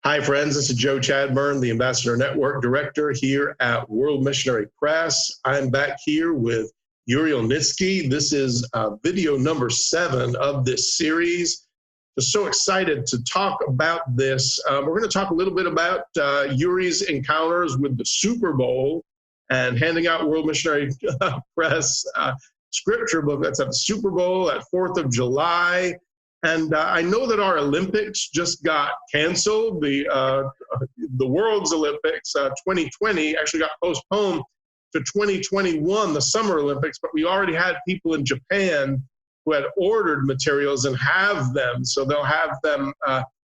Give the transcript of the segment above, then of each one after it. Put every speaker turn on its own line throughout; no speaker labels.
Hi, friends. This is Joe Chadburn, the Ambassador Network Director here at World Missionary Press. I'm back here with Yuri Ilnitski. This is video number 7 of this series. Just so excited to talk about this. We're going to talk a little bit about Yuri's encounters with the Super Bowl and handing out World Missionary Press scripture book that's at the Super Bowl at 4th of July. And I know that our Olympics just got canceled. The world's Olympics 2020 actually got postponed to 2021, the Summer Olympics, but we already had people in Japan who had ordered materials and have them, so they'll have them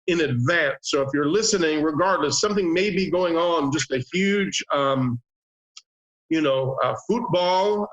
in advance. So if you're listening, regardless, something may be going on, just a huge football,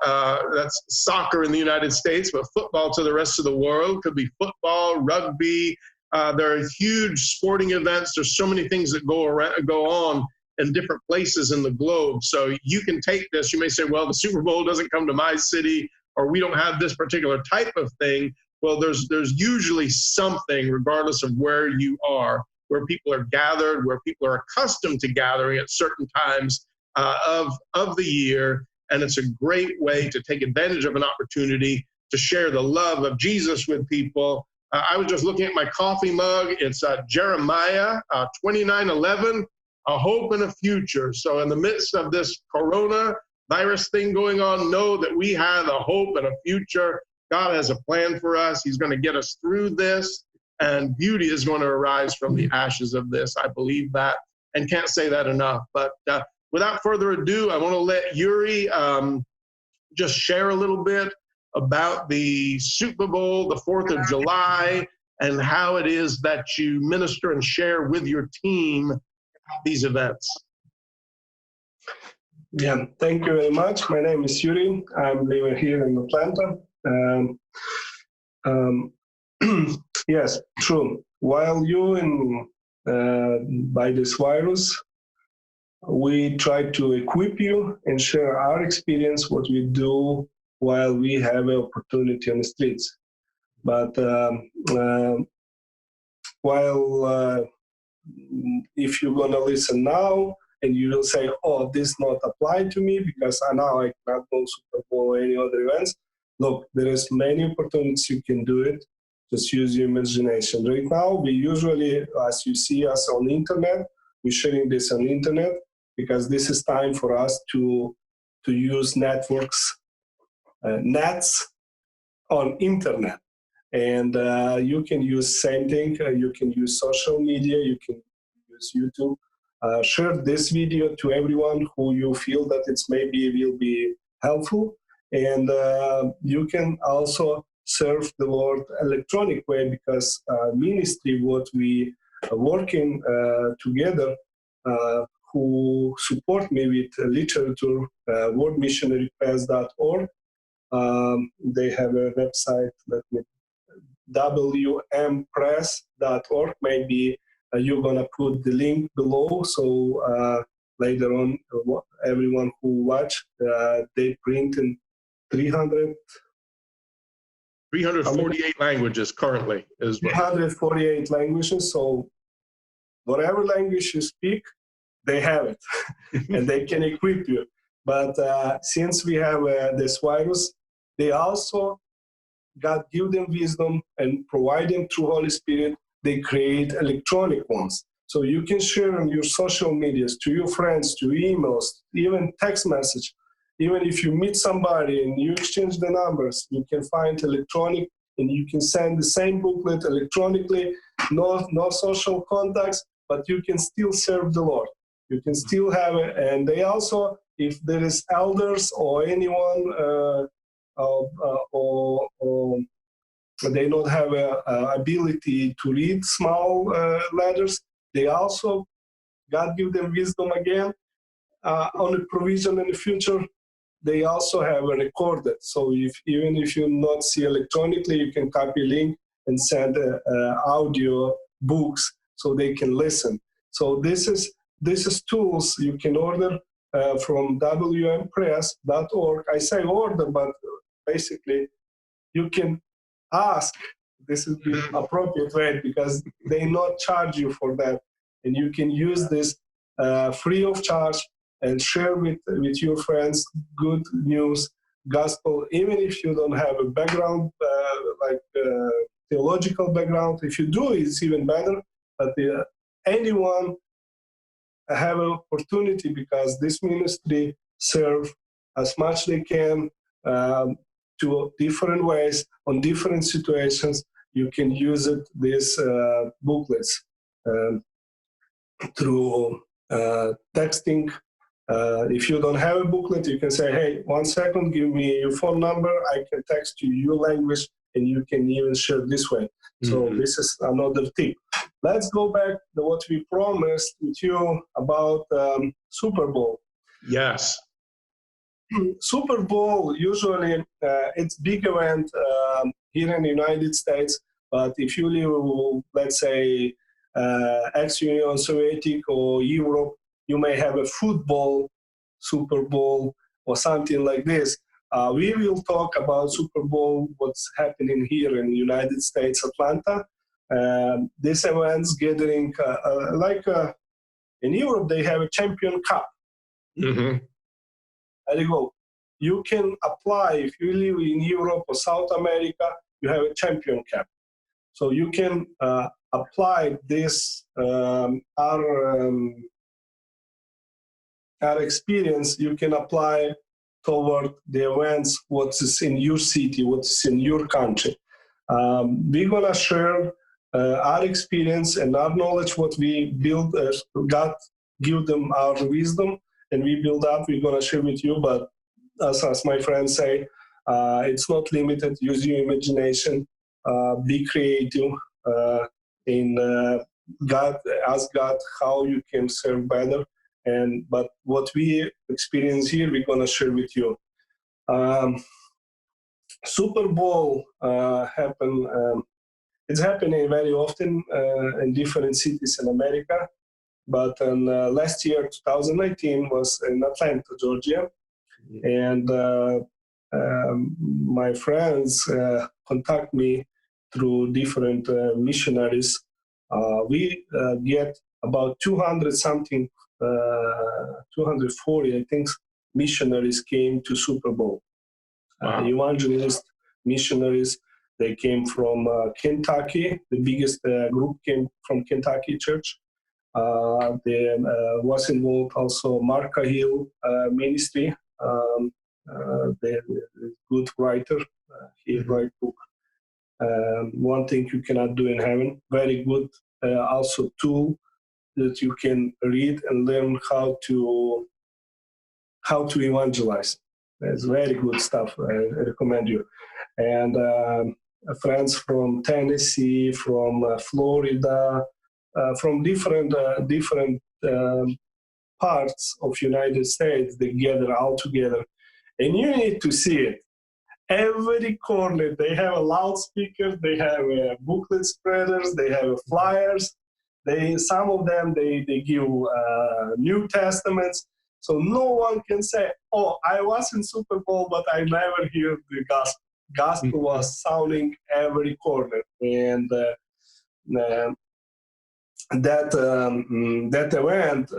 that's soccer in the United States, but football to the rest of the world. Could be football, rugby. There are huge sporting events. There's so many things that go on in different places in the globe. So you can take this. You may say, well, the Super Bowl doesn't come to my city, or we don't have this particular type of thing. Well, there's usually something, regardless of where you are, where people are gathered, where people are accustomed to gathering at certain times of the year, and it's a great way to take advantage of an opportunity to share the love of Jesus with people. I was just looking at my coffee mug. It's Jeremiah 29:11, a hope and a future. So in the midst of this coronavirus thing going on, know that we have a hope and a future. God has a plan for us. He's going to get us through this, and beauty is going to arise from the ashes of this. I believe that, and can't say that enough. But without further ado, I want to let Yuri just share a little bit about the Super Bowl, the 4th of July, and how it is that you minister and share with your team these events.
Yeah, thank you very much. My name is Yuri. I'm living here in Atlanta. Yes, true. While you by this virus, we try to equip you and share our experience, what we do while we have an opportunity on the streets. But if you're going to listen now and you will say, oh, this not apply to me because now I cannot go Super Bowl or any other events. Look, there is many opportunities you can do it. Just use your imagination. Right now, we usually, as you see us on the internet, we're sharing this on the internet, because this is time for us to use networks, nets on internet. And you can use same thing, you can use social media, you can use YouTube. Share this video to everyone who you feel that it's maybe will be helpful. And you can also serve the Lord electronic way, because ministry, what we are working together, who support me with literature, worldmissionarypress.org. They have a website, wmpress.org. Maybe you're going to put the link below, so later on, everyone who watch, they print in
348 languages currently.
348 languages, so whatever language you speak, they have it, and they can equip you. But since we have this virus, they also, God give them wisdom and provide them through Holy Spirit, they create electronic ones. So you can share on your social medias, to your friends, to emails, even text message. Even if you meet somebody and you exchange the numbers, you can find electronic, and you can send the same booklet electronically, no social contacts, but you can still serve the Lord. You can still have it. And they also, if there is elders or anyone, or they don't have a ability to read small letters, they also, God give them wisdom again, on the provision in the future. They also have a recorded. So even if you not see electronically, you can copy link and send audio books so they can listen. So this is tools you can order from wmpress.org. I say order, but basically you can ask. This is the appropriate way, because they not charge you for that. and you can use this free of charge and share with your friends good news, gospel, even if you don't have a background, theological background. If you do, it's even better. But anyone have an opportunity, because this ministry serve as much they can to different ways, on different situations. You can use it, these booklets, through texting. If you don't have a booklet, you can say, hey, 1 second, give me your phone number. I can text you your language, and you can even share this way. So this is another tip. Let's go back to what we promised with you about Super Bowl.
Yes.
Super Bowl, usually it's big event here in the United States, but if you live, let's say, ex-Union Soviet or Europe, you may have a football Super Bowl or something like this. We will talk about Super Bowl, what's happening here in the United States, Atlanta. This event's gathering, in Europe, they have a Champion Cup.
Mm-hmm.
There you go. You can apply, if you live in Europe or South America, you have a Champion Cup. So you can apply this, our experience, you can apply toward the events, what is in your city, what is in your country. We're gonna share our experience and our knowledge, what we build, God give them our wisdom, and we build up, we're gonna share with you, but as my friends say, it's not limited, use your imagination, be creative, ask God how you can serve better. But what we experience here, we're gonna share with you. Super Bowl it's happening very often in different cities in America. But last year, 2019, was in Atlanta, Georgia. And my friends contact me through different missionaries. We get about 240, I think, missionaries came to Super Bowl.
Wow.
Evangelist missionaries, they came from Kentucky. The biggest group came from Kentucky Church. There was involved also Mark Hill ministry. The good writer. He write book. One thing you cannot do in heaven. Very good also tool that you can read and learn how to evangelize. That's very good stuff. I recommend you. And friends from Tennessee, from Florida, from different parts of United States, they gather all together. And you need to see it. Every corner, they have a loudspeaker, they have booklet spreaders, they have flyers. Some of them, they give New Testaments. So no one can say, oh, I was in Super Bowl, but I never heard the gospel. Gospel was sounding every corner. And that event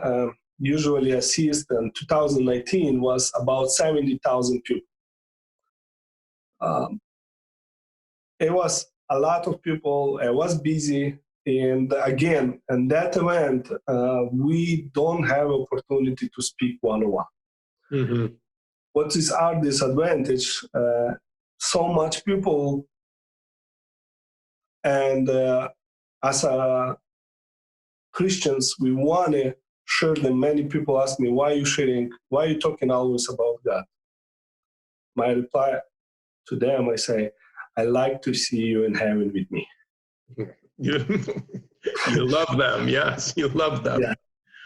usually assist in 2019 was about 70,000 people. It was a lot of people. I was busy. And again, in that event, we don't have opportunity to speak one-on-one. Mm-hmm. What is our disadvantage? So much people, and as Christians, we want to share them. Many people ask me, why are you sharing? Why are you talking always about God? My reply to them, I say, I like to see you in heaven with me.
You love them, yes, you love them.
Yeah,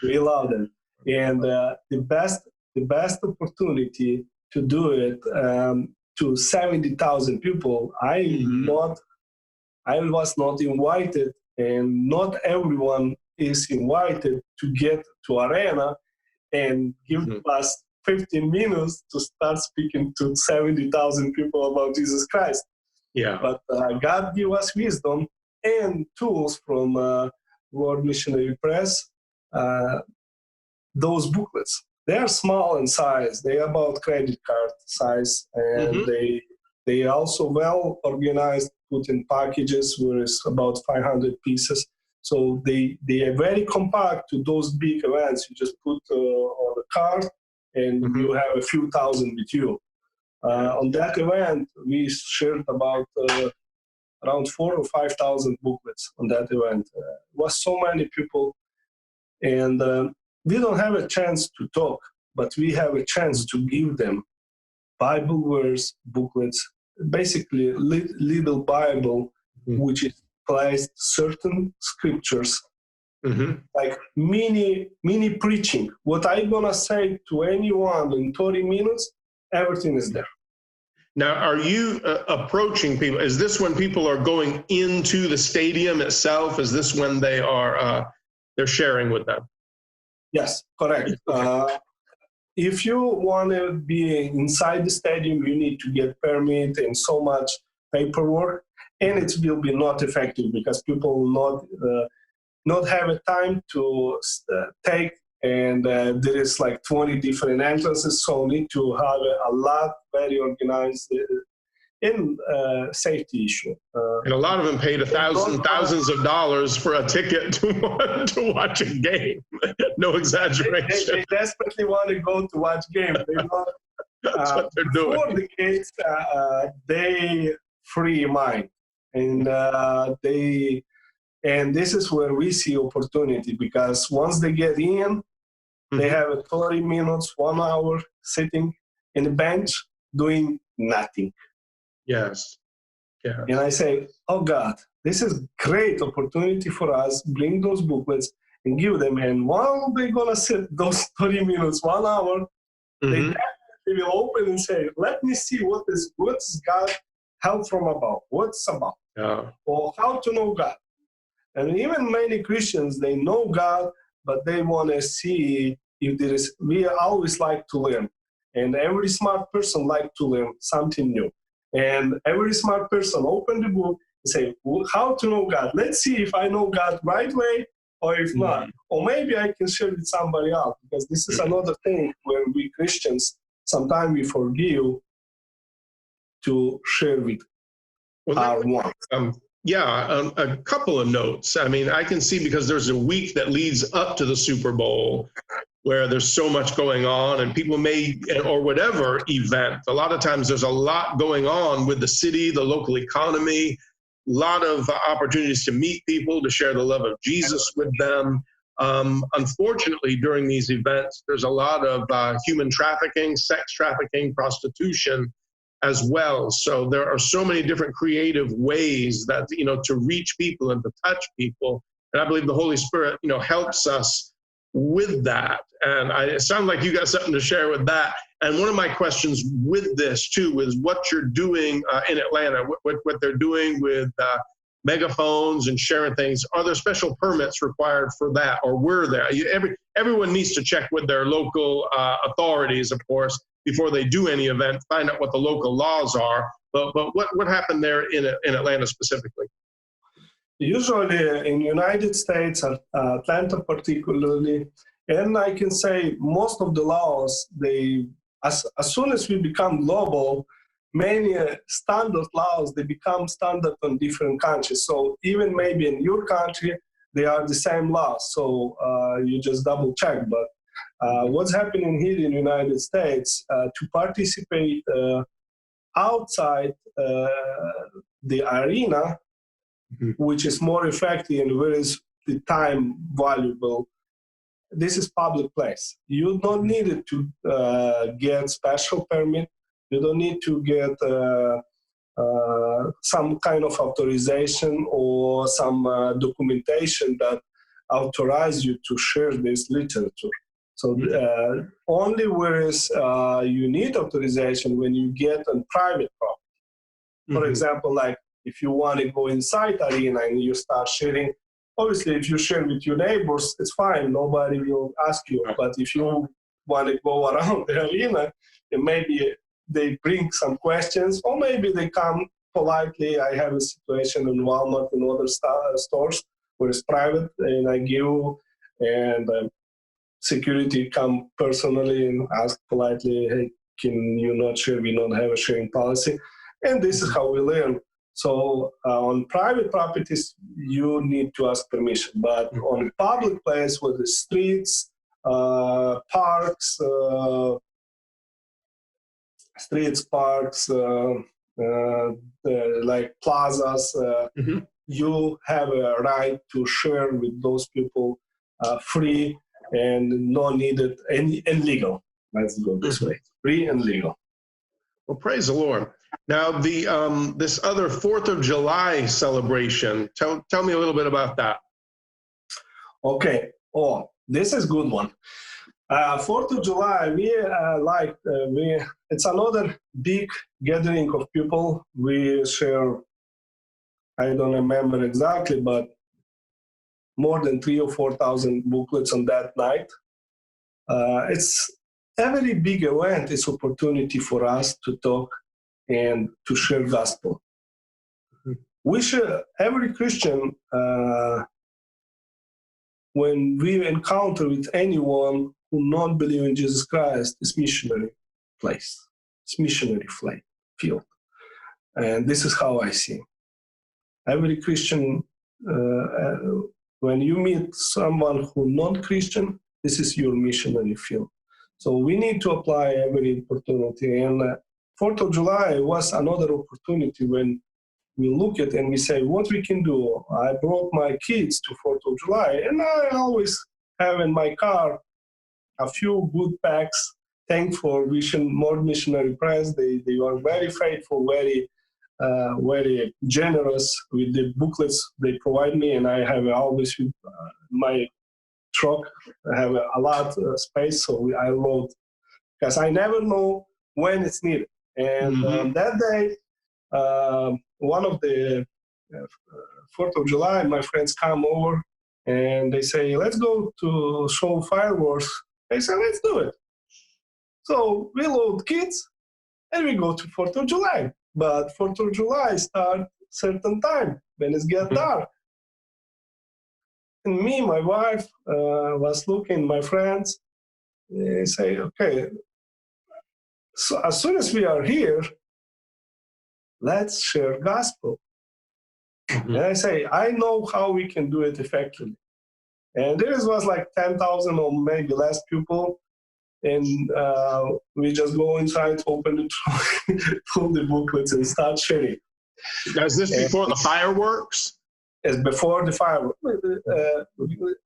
we love them. And the best opportunity to do it to 70,000 people, I was not invited, and not everyone is invited to get to arena and give us 15 minutes to start speaking to 70,000 people about Jesus Christ.
Yeah.
But God gave us wisdom and tools from World Missionary Press, those booklets. They are small in size. They are about credit card size, and they are also well organized, put in packages where it's about 500 pieces. So they are very compact to those big events. You just put on the card, and you have a few thousand with you. On that event, we shared about around 4,000 or 5,000 booklets on that event. It was so many people, and we don't have a chance to talk, but we have a chance to give them Bible verse booklets, basically little Bible, which is placed certain scriptures, like mini preaching. What I'm gonna say to anyone in 30 minutes, everything is there.
Now, are you approaching people? Is this when people are going into the stadium itself? Is this when they are they're sharing with them?
Yes, correct. If you want to be inside the stadium, you need to get permit and so much paperwork, and it will be not effective because people will not have a time to take, and there is like 20 different entrances, so need to have a lot very organized in safety issue.
And a lot of them paid thousands of dollars for a ticket to watch a game. No exaggeration.
They desperately want to go to watch game. They want,
That's what they're doing.
For the kids, they free mind, and this is where we see opportunity, because once they get in, they have 30 minutes, 1 hour sitting in the bench doing nothing.
Yes. Yeah.
And I say, oh God, this is great opportunity for us. Bring those booklets and give them. And while they're gonna sit those 30 minutes, 1 hour, they will open and say, let me see what's God help from above, what's about, or how to know God. And even many Christians, they know God, but they want to see if there is. We always like to learn, and every smart person like to learn something new. And every smart person open the book and say, well, how to know God? Let's see if I know God right way or if not. Or maybe I can share with somebody else, because this is another thing where we Christians, sometimes we forgive to share with our ones.
A couple of notes. I mean, I can see, because there's a week that leads up to the Super Bowl where there's so much going on, and people may, or whatever event, a lot of times there's a lot going on with the city, the local economy, a lot of opportunities to meet people, to share the love of Jesus with them. Unfortunately, during these events, there's a lot of human trafficking, sex trafficking, prostitution as well. So there are so many different creative ways that, to reach people and to touch people. And I believe the Holy Spirit, helps us with that. And it sounds like you got something to share with that. And one of my questions with this too is what you're doing in Atlanta, what they're doing with megaphones and sharing things. Are there special permits required for that, or were there? Everyone needs to check with their local authorities, of course, before they do any event, find out what the local laws are. But what happened there in Atlanta specifically?
Usually in United States, Atlanta particularly, and I can say most of the laws, as soon as we become global, many standard laws, they become standard in different countries. So even maybe in your country, they are the same laws. So you just double check. But what's happening here in the United States, to participate outside the arena, which is more effective and where is the time valuable, this is public place. You don't need to get special permit. You don't need to get some kind of authorization or some documentation that authorize you to share this literature. So only whereas you need authorization when you get on private property. For example, like if you want to go inside arena and you start sharing, obviously if you share with your neighbors, it's fine, nobody will ask you. But if you want to go around the arena, then maybe they bring some questions, or maybe they come politely. I have a situation in Walmart and other stores where it's private, and I give, and security come personally and ask politely, hey, can you not share? We don't have a sharing policy. And this is how we learn. So on private properties, you need to ask permission. But on public place with the streets, parks, like plazas, you have a right to share with those people free and no needed and legal. Let's go this way, free and legal.
Well, praise the Lord. Now, the this other 4th of July celebration, tell me a little bit about that.
Okay. Oh, this is a good one. 4th of July, it's another big gathering of people. We share, I don't remember exactly, but more than 3,000 or 4,000 booklets on that night. It's a very big event. It's opportunity for us to talk and to share gospel. We should, every Christian, when we encounter with anyone who not believe in Jesus Christ, it's missionary place. It's missionary field. And this is how I see. Every Christian, when you meet someone who not Christian, this is your missionary field. So we need to apply every opportunity. And 4th of July was another opportunity when we look at and we say, what we can do. I brought my kids to 4th of July, and I always have in my car a few good packs. Thankful, wishing more missionary friends. They are very faithful, very generous with the booklets they provide me, and I have always my truck. I have a lot of space, so I load because I never know when it's needed. And that day, one of the 4th of July, my friends come over and they say, let's go to show fireworks. I said, let's do it. So we load kids and we go to 4th of July. But 4th of July start certain time when it gets dark. And me, my wife, was looking, my friends, they say, okay, so as soon as we are here, let's share gospel. And I say, I know how we can do it effectively. And there was like 10,000 or maybe less people. And we just go inside, open the trunk, pull the booklets and start sharing.
Is this before the fireworks?
It's before the fireworks.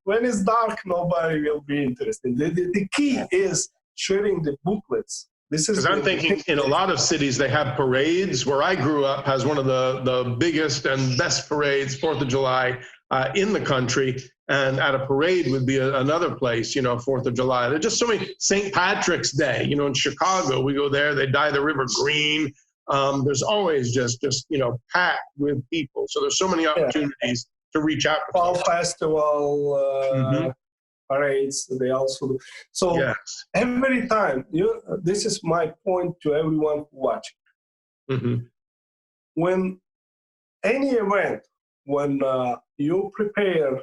When it's dark, nobody will be interested. The key is sharing the booklets.
Because I'm thinking in a lot of cities, they have parades. Where I grew up has one of the biggest and best parades, 4th of July, in the country. And at a parade would be another place, 4th of July. There's just so many. St. Patrick's Day, in Chicago, we go there, they dye the river green. There's always just packed with people. So there's so many opportunities to reach out.
Fall festival, parades, they also do. So every time, this is my point to everyone watching. When any event, when you prepare,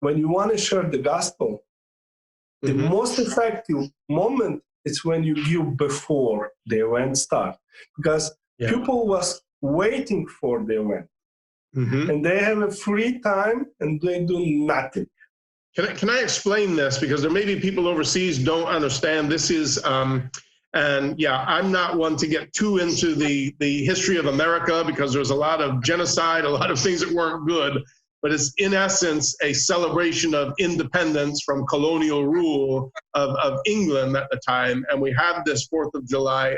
when you want to share the gospel, the most effective moment is when you give before the event starts. Because people was waiting for the event. And they have a free time and they do nothing.
Can I explain this? Because there may be people overseas don't understand. This is, I'm not one to get too into the history of America because there's a lot of genocide, a lot of things that weren't good. But it's in essence a celebration of independence from colonial rule of England at the time. And we have this 4th of July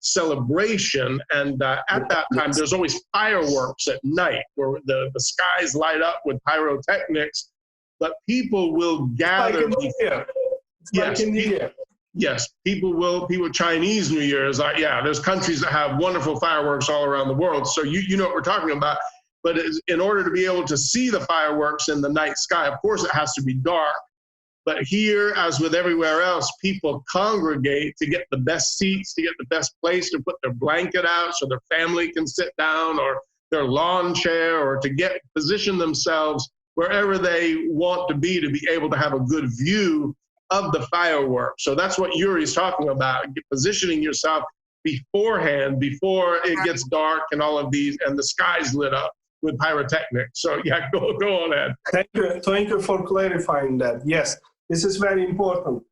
celebration. And at that time, there's always fireworks at night where the skies light up with pyrotechnics. But people will gather. Yes, people Chinese New Year's. There's countries that have wonderful fireworks all around the world. So you know what we're talking about. But in order to be able to see the fireworks in the night sky, of course, it has to be dark. But here, as with everywhere else, people congregate to get the best seats, to get the best place to put their blanket out so their family can sit down, or their lawn chair or to position themselves wherever they want to be able to have a good view of the fireworks. So that's what Yuri's talking about, positioning yourself beforehand, before it gets dark and all of these, and the sky's lit up with pyrotechnics. So yeah, go on, Ed.
Thank you for clarifying that. Yes, this is very important.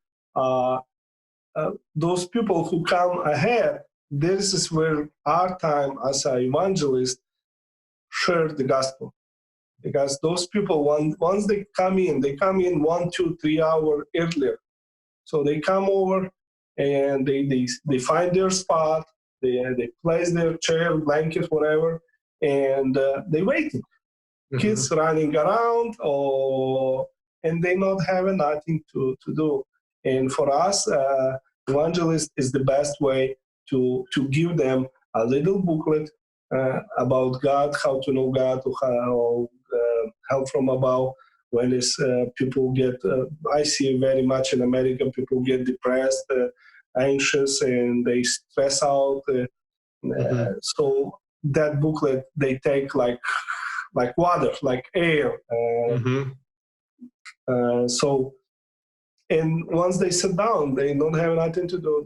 Those people who come ahead, this is where our time as an evangelist share the gospel. Because those people, once they come in 1, 2, 3 hours earlier. So they come over and they find their spot, they place their chair, blanket, whatever, and they waiting. Mm-hmm. Kids running around, and they not having nothing to do. And for us, evangelist is the best way to give them a little booklet about God, how to know God, how help from above. When people get, I see very much in America, people get depressed, anxious, and they stress out. Mm-hmm. So that booklet they take like water, like air. Mm-hmm. So, and once they sit down, they don't have nothing to do.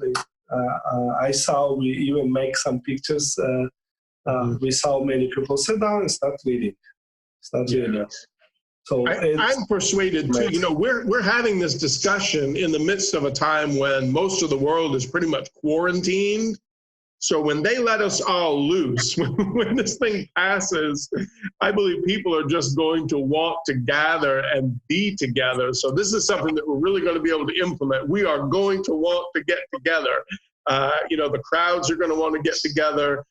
I saw we even make some pictures. We saw many people sit down and start reading. So
I'm persuaded too. You know, we're having this discussion in the midst of a time when most of the world is pretty much quarantined. So when they let us all loose, when this thing passes, I believe people are just going to want to gather and be together. So this is something that we're really going to be able to implement. We are going to want to get together. You know, the crowds are going to want to get together.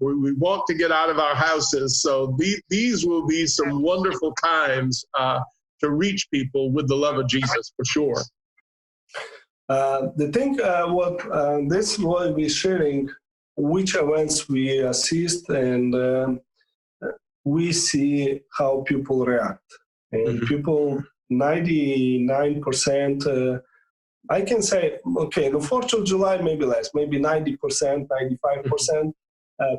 We want to get out of our houses. So these will be some wonderful times to reach people with the love of Jesus, for sure.
The thing, this will be sharing which events we assist, and we see how people react. And mm-hmm. people, 99%, I can say, okay, the 4th of July, maybe less, maybe 90%, 95%, mm-hmm.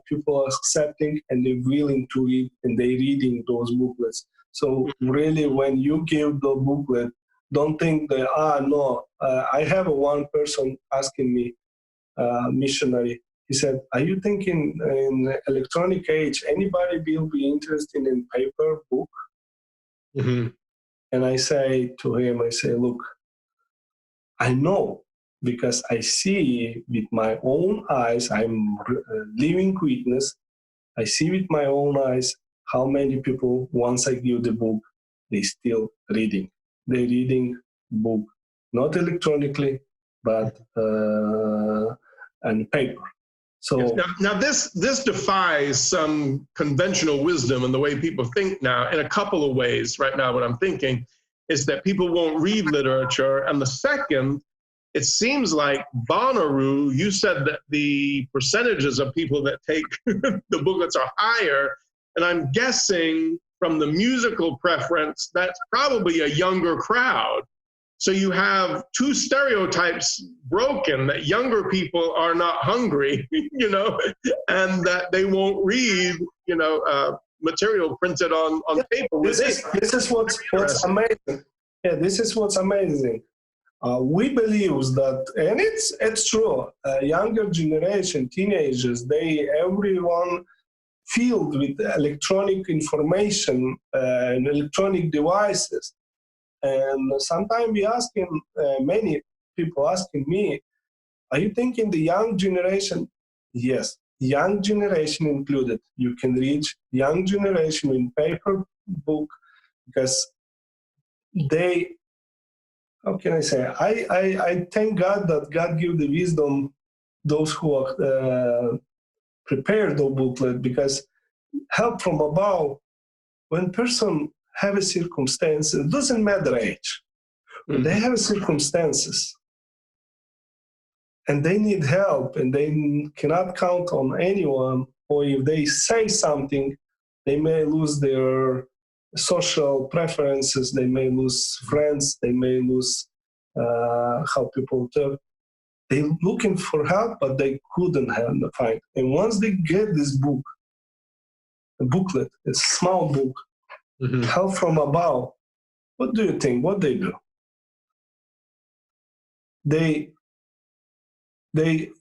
People are accepting and they're willing to read, and they're reading those booklets. So really, when you give the booklet, don't think that, I have one person asking me, missionary, he said, are you thinking in electronic age, anybody will be interested in paper book? Mm-hmm. And I say to him, look, I know, because I see with my own eyes, I'm a living witness, I see with my own eyes how many people, once I give the book, they still reading. They're reading book, not electronically, but on paper. So
now this defies some conventional wisdom and the way people think now in a couple of ways. Right now, what I'm thinking is that people won't read literature. And the second, it seems like Bonnaroo, you said that the percentages of people that take the booklets are higher. And I'm guessing from the musical preference, that's probably a younger crowd. So you have two stereotypes broken, that younger people are not hungry, you know, and that they won't read, you know, material printed on paper.
This is what's amazing. Yeah, this is what's amazing. We believe that, and it's true, younger generation, teenagers, everyone filled with electronic information and electronic devices. And sometimes we asking, many people asking me, are you thinking the young generation? Yes, young generation included. You can reach young generation in paper book, because they, how can I say? I thank God that God give the wisdom those who are prepared the booklet, because help from above, when person have a circumstance, it doesn't matter age. When they have circumstances and they need help and they cannot count on anyone, or if they say something, they may lose their social preferences, they may lose friends, they may lose how people talk. They're looking for help, but they couldn't find. And once they get this book, booklet, a small book, Help from Above. What do you think? What they do? They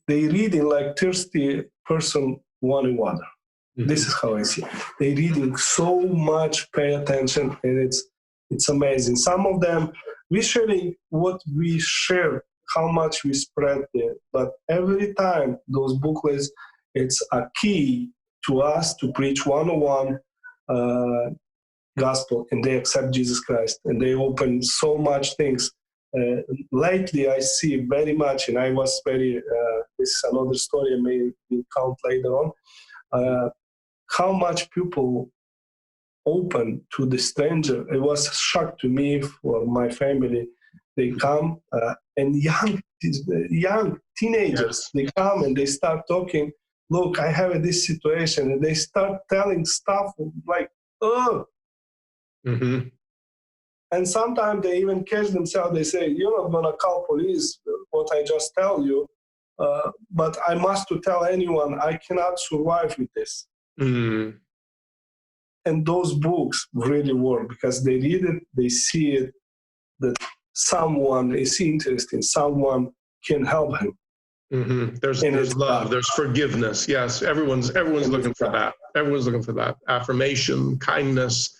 reading like thirsty person wanting water. This is how I see it. They reading so much, pay attention, and it's amazing. Some of them, we sharing what we share, how much we spread there. But every time those booklets, it's a key to us to preach one-on-one gospel, and they accept Jesus Christ, and they open so much things. Lately, I see very much, and I was very, this is another story I may count later on, how much people open to the stranger. It was a shock to me, for my family. They come, and young teenagers, they come and they start talking, look, I have this situation, and they start telling stuff like, oh. And sometimes they even catch themselves. They say, you're not going to call police, what I just tell you, but I must to tell anyone, I cannot survive with this. And those books really work, because they read it, they see it, that someone is interested, someone can help him.
There's love, there's forgiveness. Yes, everyone's looking for that. Everyone's looking for that. Affirmation, kindness,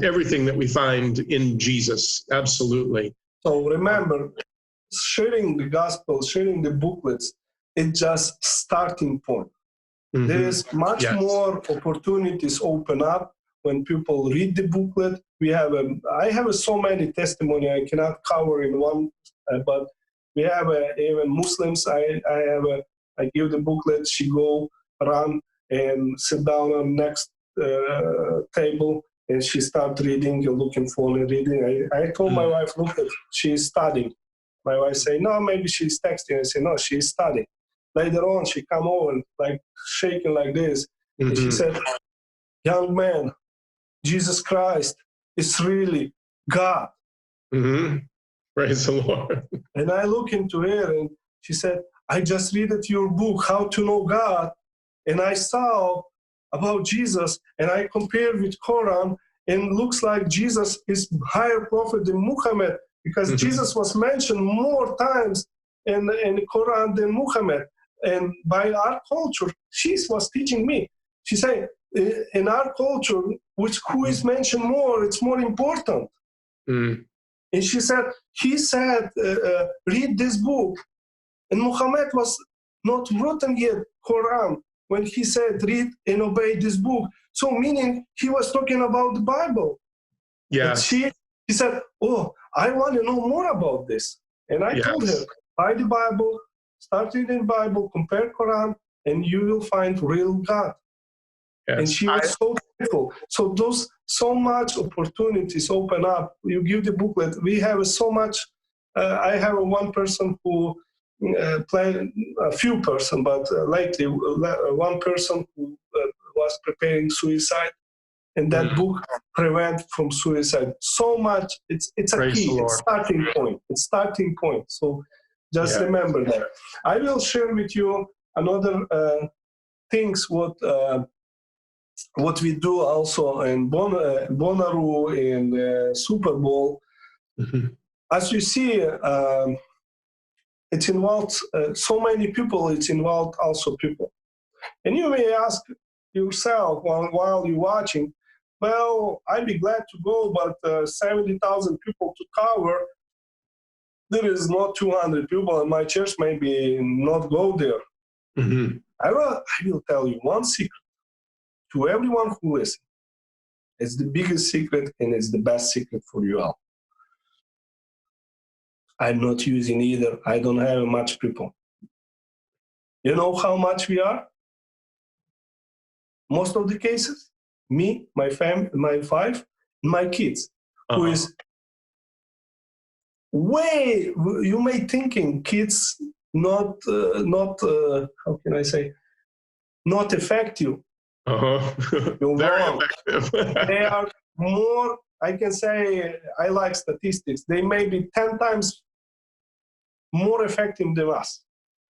everything that we find in Jesus. Absolutely.
So remember, sharing the gospel, sharing the booklets, it's just starting point. There is much more opportunities open up when people read the booklet. I have so many testimony I cannot cover in one, but we have even Muslims. I give the booklet. She go run and sit down on next table, and she start reading, looking for and reading. I told my wife, look, she's studying. My wife say, no, maybe she's texting. I say, no, she's studying. Later on, she come over, like shaking like this. And she said, young man, Jesus Christ is really God.
Praise the Lord.
And I look into her, and she said, I just read it your book, How to Know God. And I saw about Jesus, and I compared with Quran, and looks like Jesus is higher prophet than Muhammad, because Jesus was mentioned more times in the Quran than Muhammad. And by our culture, she was teaching me. She said, in our culture, who is mentioned more, it's more important. And she said, he said, read this book. And Muhammad was not written yet Quran when he said, read and obey this book. So meaning he was talking about the Bible. Yes. She said, oh, I want to know more about this. And I told her, buy the Bible, start reading the Bible, compare Quran, and you will find real God. And she was so grateful. So so much opportunities open up. You give the booklet. We have so much. I have one person who a few person, but lately one person who was preparing suicide, and that book prevent from suicide. So much. It's a key. It's starting point. It's starting point. So just remember that. I will share with you another things what we do also in Bonnaroo in Super Bowl. As you see, it involves so many people. It's involved also people. And you may ask yourself while you're watching, well, I'd be glad to go, but 70,000 people to cover, there is not 200 people, and my church maybe not go there. I will tell you one secret to everyone who listens. It's the biggest secret, and it's the best secret for you all. I'm not using either. I don't have much people. You know how much we are? Most of the cases, me, my family, my wife, my kids, who is way, you may thinking kids not how can I say, not effective. You're
Very
wrong.
effective.
They are more, I can say, I like statistics. They may be 10 times more effective than us.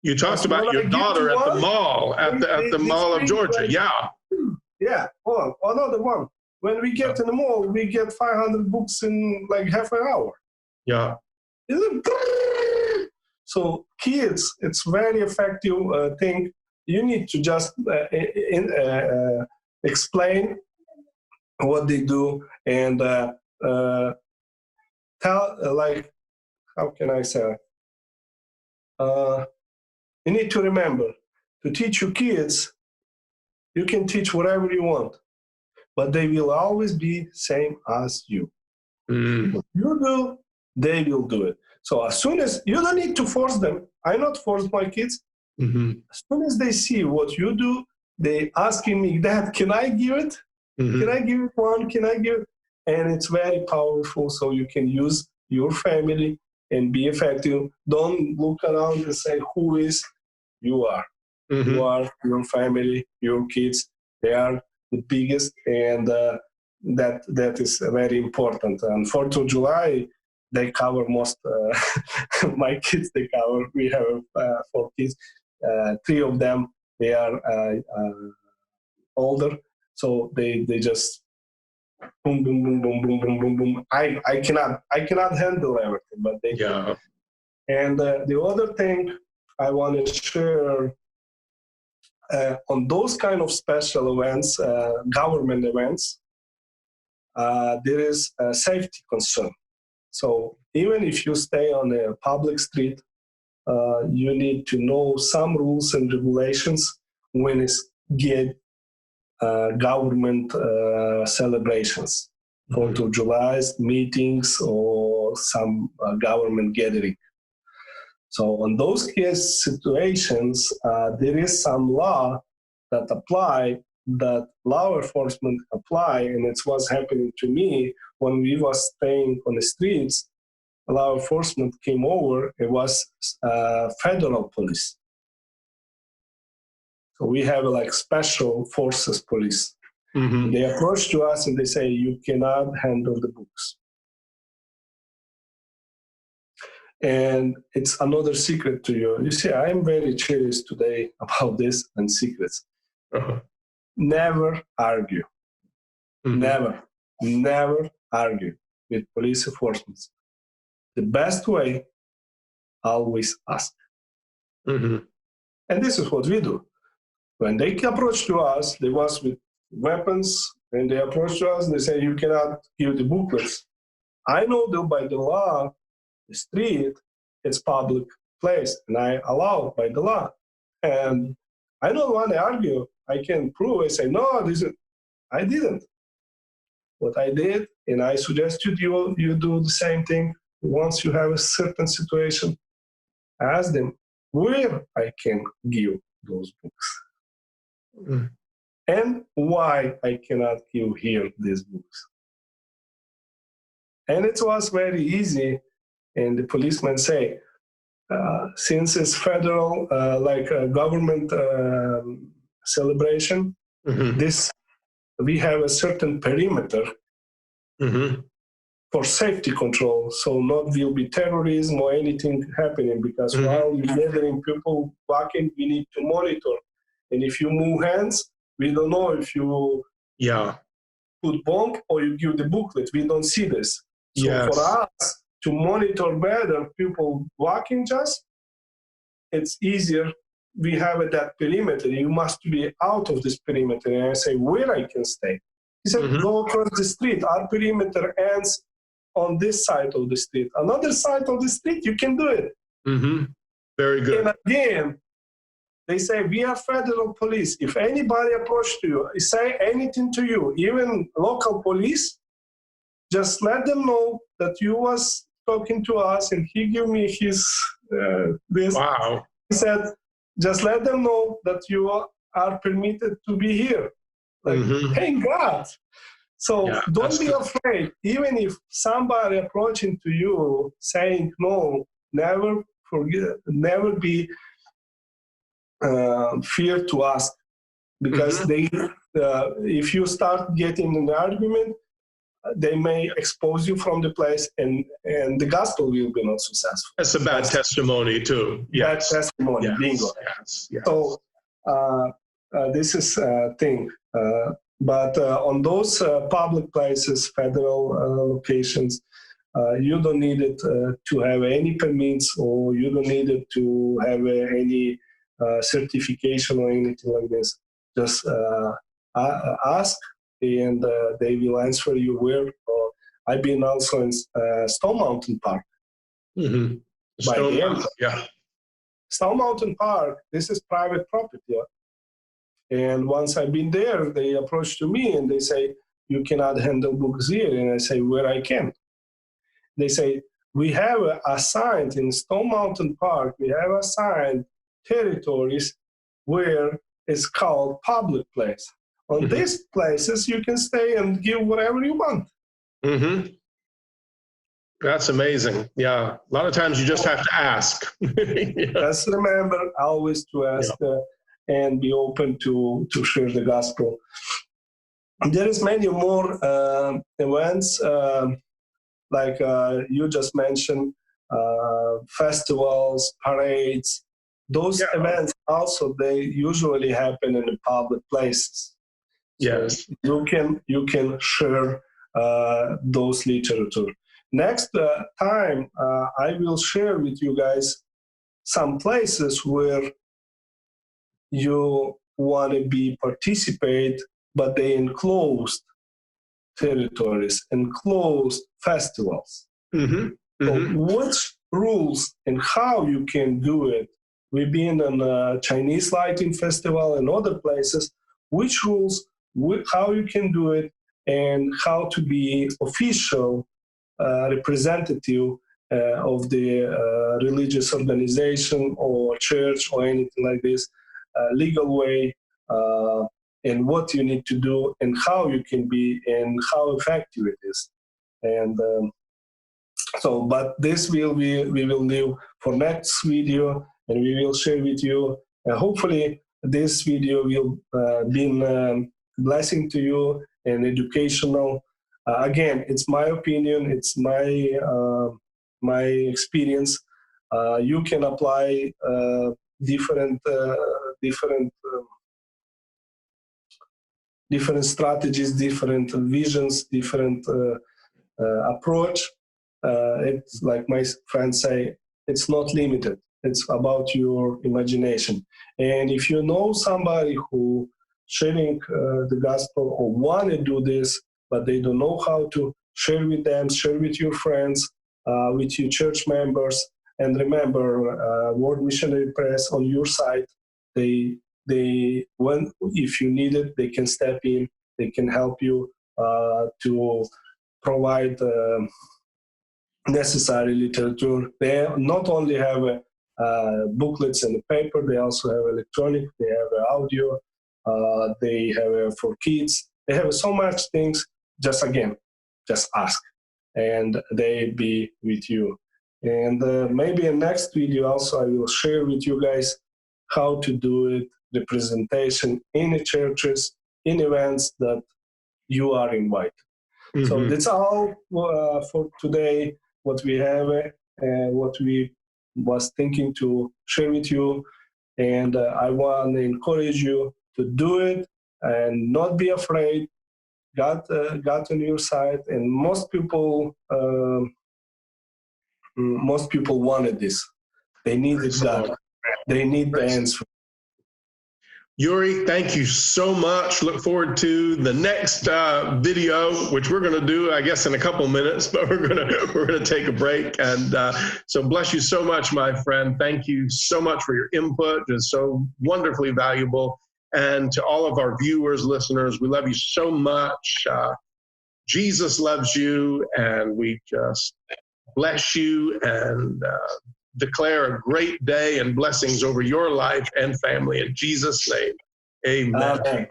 You talked about your daughter at the mall, at the Mall of Georgia.
Yeah, oh, another one. When we get in the mall, we get 500 books in like half an hour.
Yeah.
So kids, it's very effective thing. You need to just explain what they do and tell, like, how can I say? You need to remember to teach your kids. You can teach whatever you want, but they will always be same as you. What you do, they will do it. So as soon as you don't need to force them, I not force my kids. As soon as they see what you do, they asking me, Dad, can I give it? Can I give it one? Can I give it? And it's very powerful. So you can use your family and be effective. Don't look around and say, who is? You are. You are your family, your kids. They are the biggest, and that is very important. And 4th of July, they cover most. My kids, they cover. We have 4 kids. 3 of them, they are older, so they just boom, boom, boom, boom, boom, boom, boom, boom. I cannot handle everything, but they can. And the other thing I want to share on those kind of special events, government events, there is a safety concern. So even if you stay on a public street, you need to know some rules and regulations when it's government celebrations, 4th of July meetings or some government gathering. So on those case situations, there is some law that apply, that law enforcement apply, and it's what's happening to me when we was staying on the streets. Law enforcement came over. It was federal police. So we have like special forces police. They approach to us and they say, you cannot handle the books. And it's another secret to you. You see, I'm very curious today about this and secrets. Never argue. Never argue with police enforcement. The best way, always ask. And this is what we do. When they approach to us, they was with weapons, and they approach to us and they say, you cannot give the booklets. I know that by the law, the street, it's public place, and I allow by the law. And I don't want to argue. I can prove. I say, no, I didn't. What I did, and I suggest you do the same thing. Once you have a certain situation, ask them where I can give those books. And why I cannot give here these books. And it was very easy. And the policemen say, since it's federal, like a government celebration, we have a certain perimeter for safety control, so not will be terrorism or anything happening, because while we're gathering people walking, we need to monitor. And if you move hands, we don't know if you put bomb or you give the booklet. We don't see this. So for us to monitor better people walking just, it's easier. We have that perimeter. You must be out of this perimeter. And I say, where I can stay? He said, go across the street. Our perimeter ends on this side of the street. Another side of the street, you can do it.
Very good.
And again, they say, we are federal police. If anybody approach to you, say anything to you, even local police, just let them know that you was talking to us, and he gave me his this.
Wow.
He said, just let them know that you are permitted to be here. Like, thank God. So don't be afraid. Even if somebody approaching to you saying no, never be fear to ask, because they, if you start getting an argument, they may expose you from the place, and the gospel will be not successful.
That's a bad testimony too.
Bad testimony, bingo.
Yes.
So this is a thing. But on those public places, federal locations, you don't need it to have any permits, or you don't need it to have any certification or anything like this. Just ask, and they will answer you where. I've been also in Stone Mountain Park.
Mm-hmm.
Stone Mountain Park, this is private property. And once I've been there, they approach to me and they say, you cannot handle books here. And I say, where I can. They say, we have assigned in Stone Mountain Park, we have assigned territories where it's called public place. On these places, you can stay and give whatever you want.
Mm-hmm. That's amazing. Yeah. A lot of times you just have to ask.
Yeah. Just remember always to ask and be open to share the gospel. There is many more events, like you just mentioned, festivals, parades. Those events also, they usually happen in the public places.
Yes.
So you can share those literature. Next time, I will share with you guys some places where you want to participate, but they enclosed territories, enclosed festivals.
Mm-hmm. Mm-hmm.
So which rules and how you can do it? We've been on a Chinese Lighting Festival and other places. Which rules, how you can do it, and how to be official representative of the religious organization or church or anything like this, legal way, and what you need to do and how you can be and how effective it is. And but this we will leave for next video, and we will share with you. Hopefully this video will be a blessing to you and educational. Again, it's my opinion, it's my experience. You can apply different strategies, different visions, different approach. It's like my friends say, it's not limited. It's about your imagination. And if you know somebody who sharing the gospel or want to do this, but they don't know how to, share with them, share with your friends, with your church members. And remember, World Missionary Press on your side, if you need it, they can step in, they can help you to provide necessary literature. They not only have booklets and paper, they also have electronic, they have audio, they have for kids, they have so much things. Just ask, and they be with you. And maybe in next video also I will share with you guys how to do it, representation in the churches, in events that you are invited. Mm-hmm. So that's all for today, what we have and what we was thinking to share with you. And I want to encourage you to do it and not be afraid. God on your side, and most people wanted this. They needed God. They need the answer.
Yuri, thank you so much. Look forward to the next video, which we're going to do, I guess, in a couple minutes, but we're going to take a break. And so bless you so much, my friend. Thank you so much for your input. It's so wonderfully valuable. And to all of our viewers, listeners, we love you so much. Jesus loves you, and we just bless you and declare a great day and blessings over your life and family. In Jesus' name, amen. Amen.